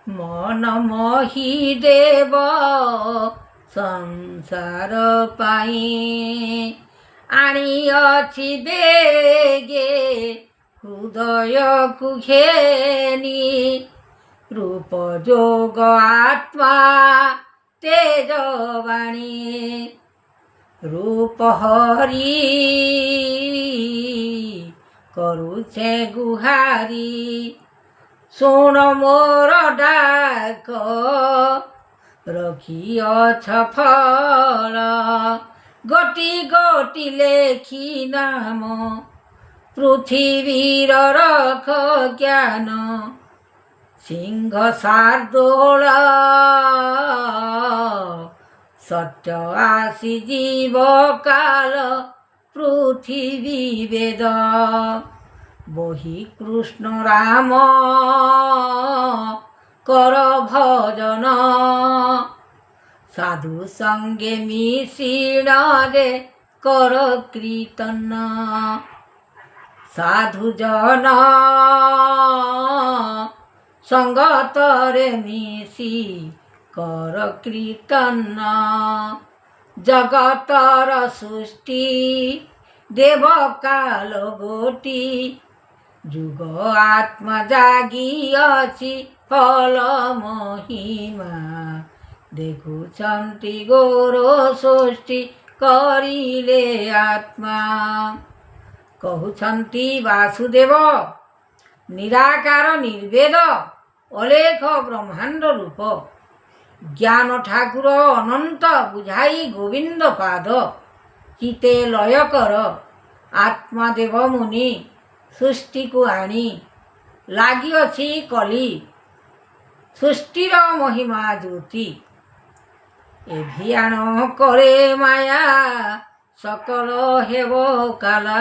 ମନ ମୋହି ଦେବ ସଂସାର ପାଇଁ ଆଣିଅଛି ବେଗେ ହୃଦୟକୁ ଘେନି ରୂପ ଯୋଗ ଆତ୍ମା ତେଜବାଣୀ ରୂପ ହରି କରୁଛେ ଗୁହାରି ଶୁଣ ମୋର ଡାକ ରଖିଅଛ ଫଳ ଗୋଟି ଗୋଟି ଲେଖି ନାମ ପୃଥିବୀର ରଖ ଜ୍ଞାନ ସିଂହ ଶାର୍ଦୂଳ ସତ୍ୟ ଆସି ଯିବ କାଳ ପୃଥିବୀ ବେଦ ବହି କୃଷ୍ଣ ରାମ କର ଭଜନ ସାଧୁ ସଙ୍ଗେ ମିଶିଣରେ କର କୀର୍ତ୍ତନ ସାଧୁ ଜନ ସଙ୍ଗତରେ ମିଶି କର କୀର୍ତ୍ତନ ଜଗତର ସୃଷ୍ଟି ଦେବ କାଳ ଗୋଟି ଯୁଗ ଆତ୍ମା ଜାଗିଅଛି ଫଳ ମହିମା ଦେଖୁଛନ୍ତି ଗୌର ସୃଷ୍ଟି କରିଲେ ଆତ୍ମା କହୁଛନ୍ତି ବାସୁଦେବ ନିରାକାର ନିର୍ବେଦ ଅଲେଖ ବ୍ରହ୍ମାଣ୍ଡ ରୂପ ଜ୍ଞାନ ଠାକୁର ଅନନ୍ତ ବୁଝାଇ ଗୋବିନ୍ଦ ପାଦ ଚିତେ ଲୟ କର ଆତ୍ମା ଦେବ ମୁନି ସୃଷ୍ଟିକୁ ଆଣି ଲାଗିଅଛି କଲି ସୃଷ୍ଟିର ମହିମା ଜ୍ୟୋତି ଏଭିଆଣ କରେ ମାୟା ସକଳ ହେବ କାଲା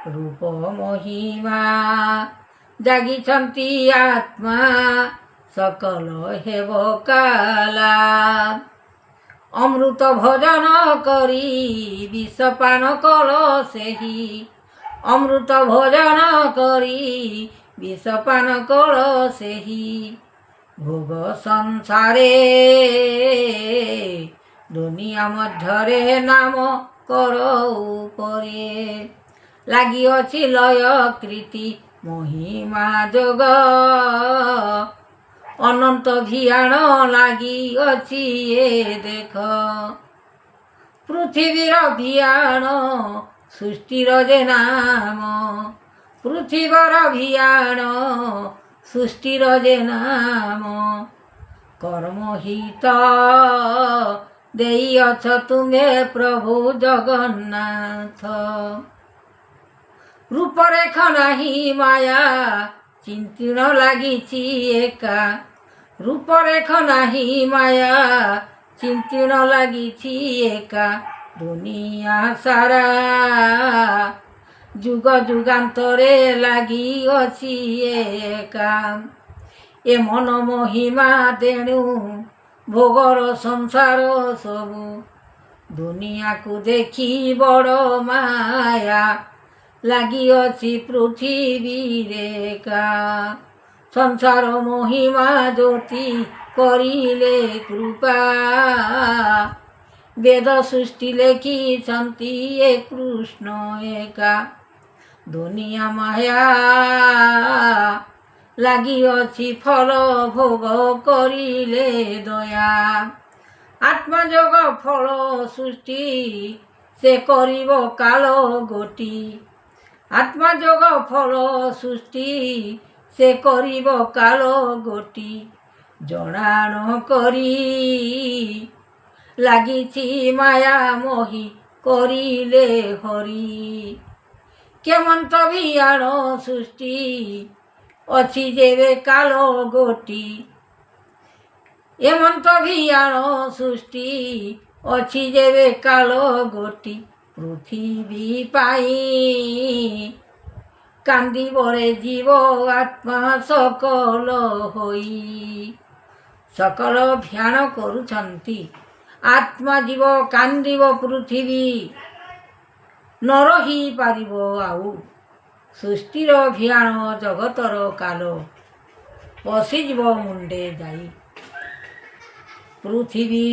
ରୂପ ମହିମା ଜାଗିଛନ୍ତି ଆତ୍ମା ସକଳ ହେବ କାଲା ଅମୃତ ଭଜନ କରି ବିଷପାନ କଳ ସେହି ଅମୃତ ଭଜନ କରି ବିଷପାନ କଳ ସେହି ଭୋଗ ସଂସାରେ ଦୁନିଆ ମଧ୍ୟରେ ନାମ କର ଉପରେ ଲାଗିଅଛି ଲୟ କୀର୍ତ୍ତି ମହିମା ଯୋଗ ଅନନ୍ତ ଭିଆଣ ଲାଗିଅଛି ଏ ଦେଖ ପୃଥିବୀର ଭିଆଣ ସୃଷ୍ଟିର ଯେ ନାମ ପୃଥିବୀର ଭିଆଣ ସୃଷ୍ଟିର ଯେ ନାମ କର୍ମହିତ ଦେଇଅଛ ତୁମେ ପ୍ରଭୁ ଜଗନ୍ନାଥ ରୂପରେଖ ନାହିଁ ମାୟା ଚିନ୍ତ୍ରଣ ଲାଗିଛି ଏକା ରୂପରେଖ ନାହିଁ ମାୟା ଚିନ୍ତ୍ରଣ ଲାଗିଛି ଏକା ଦୁନିଆ ସାରା ଯୁଗ ଯୁଗାନ୍ତରେ ଲାଗିଅଛି ଏକା ଏ ମନ ମହିମା ତେଣୁ ଭୋଗର ସଂସାର ସବୁ ଦୁନିଆକୁ ଦେଖି ବଡ଼ ମାୟା ଲାଗିଅଛି ପୃଥିବୀରେ ଏକା ସଂସାର ମହିମା ଜ୍ୟୋତି କରିଲେ କୃପା ବେଦ ସୃଷ୍ଟି ଲେଖିଛନ୍ତି ଏ କୃଷ୍ଣ ଏକା ଦୁନିଆ ମାୟା ଲାଗିଅଛି ଫଳ ଭୋଗ କରିଲେ ଦୟା ଆତ୍ମଯୋଗ ଫଳ ସୃଷ୍ଟି ସେ କରିବ କାଳ ଗୋଟି ଆତ୍ମଯୋଗ ଫଳ ସୃଷ୍ଟି ସେ କରିବ କାଳ ଗୋଟି ଜଣାଣ କରି ଲାଗିଛି ମାୟା ମୋହି କରିଲେ ହରି କେମନ୍ତ ଭିଆଣ ସୃଷ୍ଟି ଅଛି ଯେବେ କାଳ ଗୋଟି ଏମନ୍ତ ଭିଆଣ ସୃଷ୍ଟି ଅଛି ଯେବେ କାଳ ଗୋଟି ପୃଥିବୀ ପାଇଁ କାନ୍ଦିବରେ ଜୀବ ଆତ୍ମା ସକଳ ହୋଇ ସକଳ ଭିଆଣ କରୁଛନ୍ତି ଆତ୍ମା ଜୀବ କାନ୍ଦିବ ପୃଥିବୀ ନ ରହିପାରିବ ଆଉ ସୃଷ୍ଟିର ଭିଆଣ ଜଗତର କାଲ ପଶିଯିବ ମୁଣ୍ଡେ ଯାଇ। ପୃଥିବୀ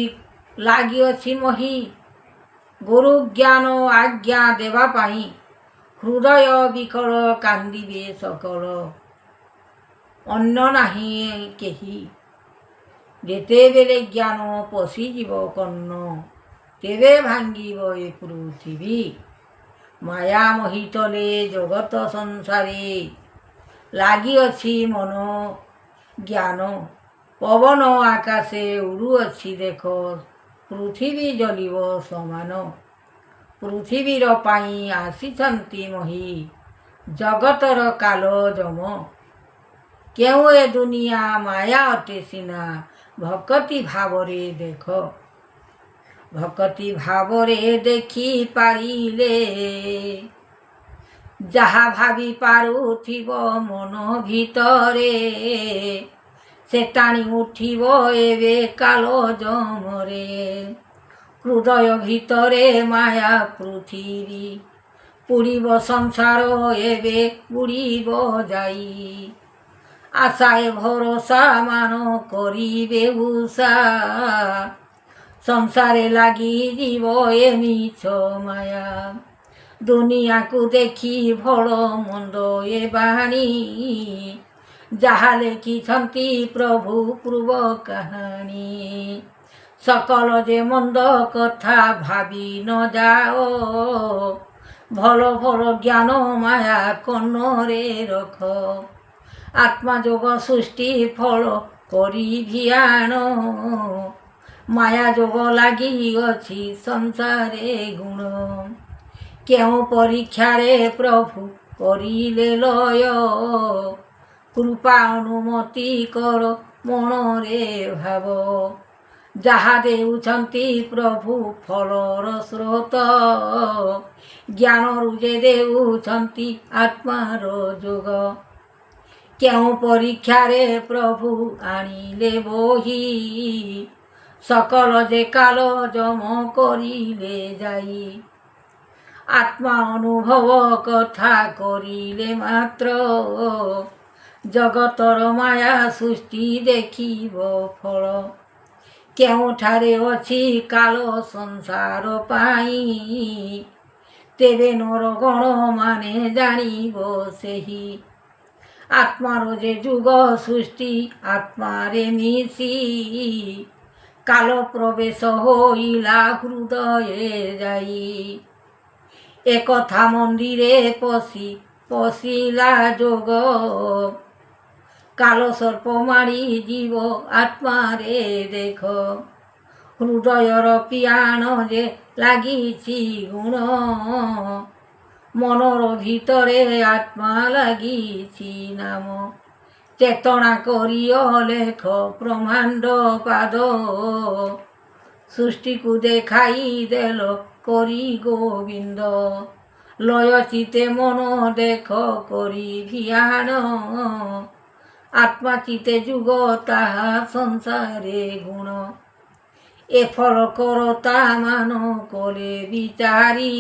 ଲାଗିଅଛି ମହି ଗୁରୁ ଜ୍ଞାନ ଆଜ୍ଞା ଦେବା ପାଇଁ। ହୃଦୟ ବିକଳ କାନ୍ଦିବେ ସକଳ, ଅନ୍ୟ ନାହିଁ କେହି। ଯେତେବେଳେ ଜ୍ଞାନ ପଶିଯିବ କର୍ଣ୍ଣ, ତେବେ ଭାଙ୍ଗିବ ଏ ପୃଥିବୀ। ମାୟା ମୋହିତଲେ ଜଗତ ସଂସାରେ, ଲାଗିଅଛି ମନ ଜ୍ଞାନ। ପବନ ଆକାଶେ ଉଡ଼ୁଅଛି ଦେଖ, ପୃଥିବୀ ଜଳିବ ସମାନ। ପୃଥିବୀର ପାଇଁ ଆସିଛନ୍ତି ମହି, ଜଗତର କାଲ ଯମ। କେଉଁ ଏ ଦୁନିଆ ମାୟା ଅଟେ ସିନା, ଭକତି ଭାବରେ ଦେଖ। ଭକତି ଭାବରେ ଦେଖି ପାରିଲେ, ଯାହା ଭାବି ପାରୁଥିବ ମନ ଭିତରେ, ସେ ଟାଣି ଉଠିବ ଏବେ କାଲ ଯମରେ। ହୃଦୟ ଭିତରେ ମାୟା ପୃଥିବୀ, ପୁଡ଼ିବ ସଂସାର ଏବେ ବୁଡ଼ିବ ଯାଇ। ଆଶାଏ ଭରସା ମାନ କରିବେ ଉଷା, ସଂସାରେ ଲାଗିଯିବ ଏ ମିଛ ମାୟା। ଦୁନିଆକୁ ଦେଖି ଭଲ ମନ୍ଦ ଏ ବାଣୀ, ଯାହା ଲେଖିଛନ୍ତି ପ୍ରଭୁ ପୂର୍ବ କାହାଣୀ। ସକଳ ଯେ ମନ୍ଦ କଥା ଭାବି ନ ଯାଅ, ଭଲ ଭଲ ଜ୍ଞାନ ମାୟା କର୍ଣ୍ଣରେ ରଖ। ଆତ୍ମା ଯୋଗ ସୃଷ୍ଟି ଫଳ କରି ଭିଆଣ, ମାୟା ଯୋଗ ଲାଗିଅଛି ସଂସାରେ ଗୁଣ। କେଉଁ ପରୀକ୍ଷାରେ ପ୍ରଭୁ କରିଲେ ଲୟ, କୃପା ଅନୁମତି କର ମନରେ ଭାବ। ଯାହା ଦେଉଛନ୍ତି ପ୍ରଭୁ ଫଳର ସ୍ରୋତ, ଜ୍ଞାନରୁ ଯେ ଦେଉଛନ୍ତି ଆତ୍ମାର ଯୋଗ। କେଉଁ ପରୀକ୍ଷାରେ ପ୍ରଭୁ ଆଣିଲେ ବହି, ସକଳ ଯେ କାଲ ଯମ କରିଲେ ଯାଇ। ଆତ୍ମା ଅନୁଭବ କଥା କରିଲେ ମାତ୍ର, ଜଗତର ମାୟା ସୃଷ୍ଟି ଦେଖିବ ଫଳ। କେଉଁଠାରେ ଅଛି କାଳ ସଂସାର ପାଇଁ, ତେବେ ନରଗଣ ମାନେ ଜାଣିବ ସେହି। ଆତ୍ମାର ଯେ ଯୁଗ ସୃଷ୍ଟି ଆତ୍ମାରେ ମିଶି, କାଲ ପ୍ରବେଶ ହୋଇଲା ହୃଦয়ে ଯାଇ। ଏକଥା ମନ୍ଦିରେ ପଶିଲା ଯୋଗ, କାଲ ସର୍ପ ମାଡ଼ି ଯିବ ଆତ୍ମାରେ ଦେଖ। ହୃଦୟର ପିଆଣ ଯେ ଲାଗିଛି ଗୁଣ, ମନର ଭିତରେ ଆତ୍ମା ଲାଗିଛି ନାମ। ଚେତନା କରିଅ ଲେଖ ବ୍ରହ୍ମାଣ୍ଡ ପାଦ, ସୃଷ୍ଟିକୁ ଦେଖାଇ ଦେଲ କରି ଗୋବିନ୍ଦ। ଲୟ ଚିତେ ମନ ଦେଖ କରି ଭିଆଣ, ଆତ୍ମା ଚିତେ ଯୁଗ ତାହା ସଂସାରେ ଗୁଣ। ଏ ଫଳ କରତା ମାନ କଲେ ବିଚାରି,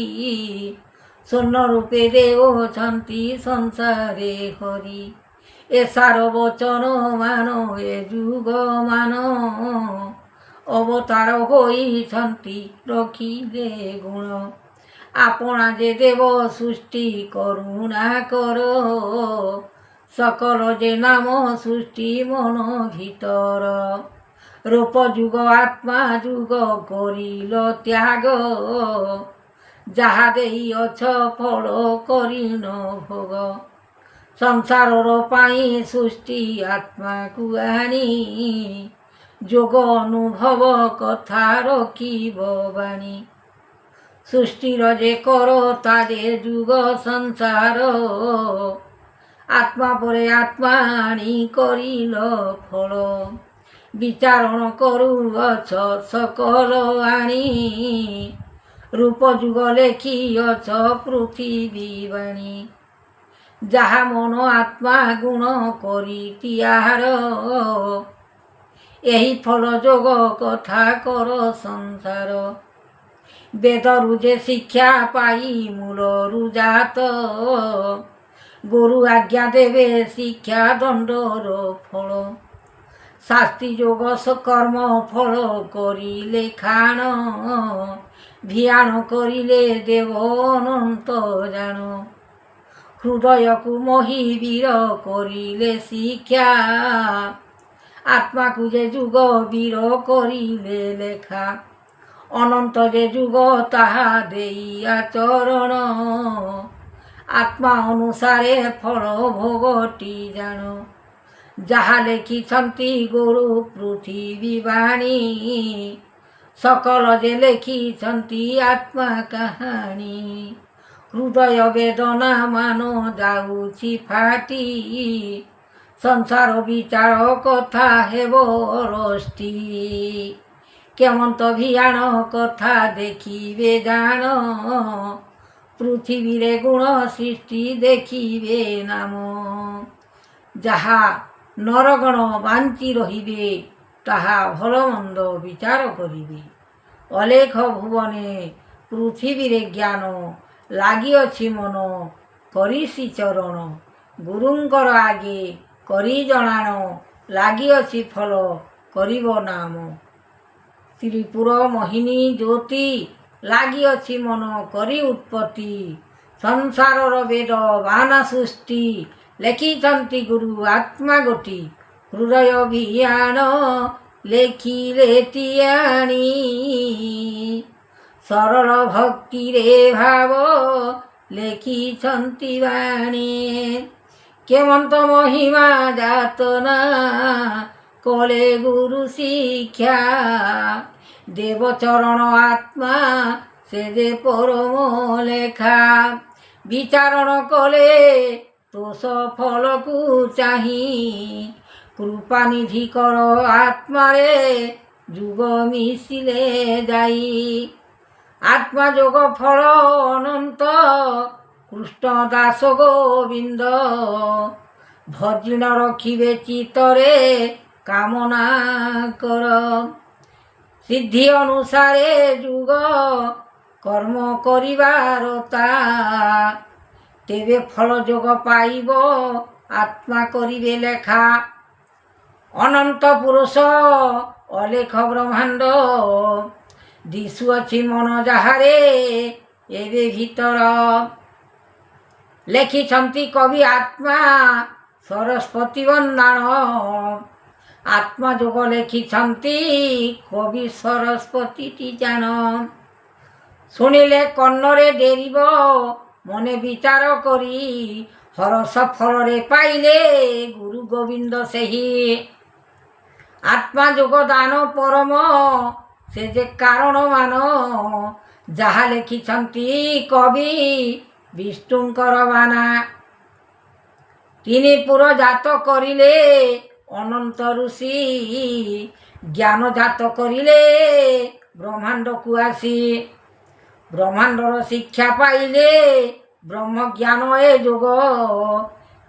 ସ୍ୱର୍ଣ୍ଣ ରୂପେ ଦେଉଛନ୍ତି ସଂସାରେ ହରି। ଏ ସାର ବଚନ ମାନ ଏ ଯୁଗ ମାନ, ଅବତାର ହୋଇଛନ୍ତି ରଖିଲେ ଗୁଣ। ଆପଣା ଯେ ଦେବ ସୃଷ୍ଟି କରୁଣା କର, ସକଳ ଯେ ନାମ ସୃଷ୍ଟି ମନ ଭିତର। ରୂପ ଯୁଗ ଆତ୍ମା ଯୁଗ କରିଲ ତ୍ୟାଗ, ଯାହା ଦେଇଅଛ ଫଳ କରିନ ଭୋଗ। ସଂସାରର ପାଇଁ ସୃଷ୍ଟି ଆତ୍ମାକୁ ଆଣି, ଯୋଗ ଅନୁଭବ କଥା ରଖିବ ବାଣୀ। ସୃଷ୍ଟିର ଯେ କରତା ଯେ ଯୁଗ ସଂସାର, ଆତ୍ମା ପରେ ଆତ୍ମା ଆଣି କରିଲ ଫଳ। ବିଚାରଣ କରୁଅଛ ସକଳ ଆଣି, ରୂପ ଯୁଗ ଲେଖିଅଛ ପୃଥିବୀ ବାଣୀ। ଯାହା ମନ ଆତ୍ମା ଗୁଣ କରି ତିଆର, ଏହି ଫଳ ଯୋଗ କଥା କର ସଂସାର। ବେଦରୁ ଯେ ଶିକ୍ଷା ପାଇ ମୂଳରୁ ଜାତ, গুরু আজ্ঞা দেবে শিক্ষা দণ্ডর ফল শাস্তি যোগ কর্ম ফল করিলে খাণ ভিয়াণ করিলে দেব অনন্ত জাণ হৃদয়কু মহিবীর করিলে শিক্ষা আত্মাকু যে যুগ বীর করিলে লেখা অনন্ত যে যুগ তাহা দেইয়া চরণ আত্মা অনুসারে ফল ভোগটি জাণ যাহা লেখিছন্তি গুরু পৃথিবী বাণী সকল যে লেখিছন্তি আত্মা কাহাଣୀ হৃদয় বেদনা মান যাଉଛି ফাটি ସଂସାର ବିଚାର କଥା ହେବ ରଷ୍ଟି କେମନ୍ତ ଭିଆଣ କଥା ଦେଖିବେ ଜାଣ ପୃଥିବୀରେ ଗୁଣ ସୃଷ୍ଟି ଦେଖିବେ ନାମ ଯାହା ନରଗଣ ବାଞ୍ଚି ରହିବେ ତାହା ଭଲ ମନ୍ଦ ବିଚାର କରିବେ ଅଲେଖ ଭୁବନେ ପୃଥିବୀରେ ଜ୍ଞାନ ଲାଗିଅଛି ମନ କରିସି ଚରଣ ଗୁରୁଙ୍କର ଆଗେ କରି ଜଣାଣ ଲାଗିଅଛି ଫଳ କରିବ ନାମ ତ୍ରିପୁର ମୋହିନୀ ଜ୍ୟୋତି ଲାଗିଅଛି ମନ କରି ଉତ୍ପତ୍ତି ସଂସାରର ବେଦ ବାନା ସୃଷ୍ଟି ଲେଖିଛନ୍ତି ଗୁରୁ ଆତ୍ମା ଗୋଟି ହୃଦୟ ଭିଆଣ ଲେଖିଲେ ତିଆଣି ସରଳ ଭକ୍ତିରେ ଭାବ ଲେଖିଛନ୍ତି ବାଣୀ କେମନ୍ତ ମହିମା ଯାତନା କଲେ ଗୁରୁ ଶିକ୍ଷା ଦେବଚରଣ ଆତ୍ମା ସେ ଯେ ପରମ ଲେଖା ବିଚାରଣ କଲେ ଦୋଷ ଫଳକୁ ଚାହିଁ କୃପାନିଧି କର ଆତ୍ମାରେ ଯୁଗ ମିଶିଲେ ଯାଇ ଆତ୍ମା ଯୋଗ ଫଳ ଅନନ୍ତ କୃଷ୍ଣ ଦାସ ଗୋବିନ୍ଦ ଭଜିଣ ରଖିବେ ଚିତ୍ତରେ କାମନା କର ସିଦ୍ଧି ଅନୁସାରେ ଯୁଗ କର୍ମ କରିବାର ତା ତେବେ ଫଳ ଯୋଗ ପାଇବ ଆତ୍ମା କରିବେ ଲେଖା ଅନନ୍ତ ପୁରୁଷ ଅଲେଖ ବ୍ରହ୍ମାଣ୍ଡ ଦିଶୁଅଛି ମନ ଯାହାରେ ଏବେ ଭିତର ଲେଖିଛନ୍ତି କବି ଆତ୍ମା ସରସ୍ୱତୀ ବନ୍ଦାଣ ଆତ୍ମା ଯୋଗ ଲେଖିଛନ୍ତି କବି ସରସ୍ୱତୀଟି ଜାଣ ଶୁଣିଲେ କର୍ଣ୍ଣରେ ଡେରିବ ମନେ ବିଚାର କରି ହରସ ଫଳରେ ପାଇଲେ ଗୁରୁ ଗୋବିନ୍ଦ ସେହି ଆତ୍ମା ଯୋଗ ଦାନ ପରମ ସେ ଯେ କାରଣ ମାନ ଯାହା ଲେଖିଛନ୍ତି କବି ବିଷ୍ଣୁଙ୍କର ବାନା ତିନି ପୁର ଜାତ କରିଲେ ଅନନ୍ତ ଋଷି ଜ୍ଞାନ ଜାତ କରିଲେ ବ୍ରହ୍ମାଣ୍ଡକୁ ଆସି ବ୍ରହ୍ମାଣ୍ଡର ଶିକ୍ଷା ପାଇଲେ ବ୍ରହ୍ମଜ୍ଞାନ ଏ ଯୋଗ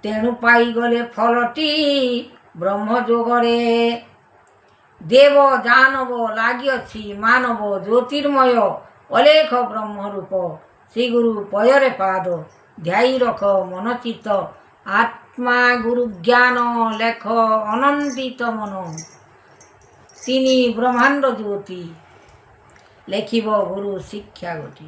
ତେଣୁ ପାଇଗଲେ ଫଳଟି ବ୍ରହ୍ମଯୋଗରେ ଦେବ ଦାନବ ଲାଗିଅଛି ମାନବ ଜ୍ୟୋତିର୍ମୟ ଅଲେଖ ବ୍ରହ୍ମରୂପ ଶ୍ରୀଗୁରୁ ପୟରେ ପାଦ ଧ୍ୟାଇ ରଖ ମନଚିତ ଆତ୍ମା ଗୁରୁ ଜ୍ଞାନ ଲେଖ ଅନନ୍ଦିତ ମନ ତିନି ବ୍ରହ୍ମାଣ୍ଡ ଜ୍ୟୋତି ଲେଖିବ ଗୁରୁ ଶିକ୍ଷା ଗୋଟି।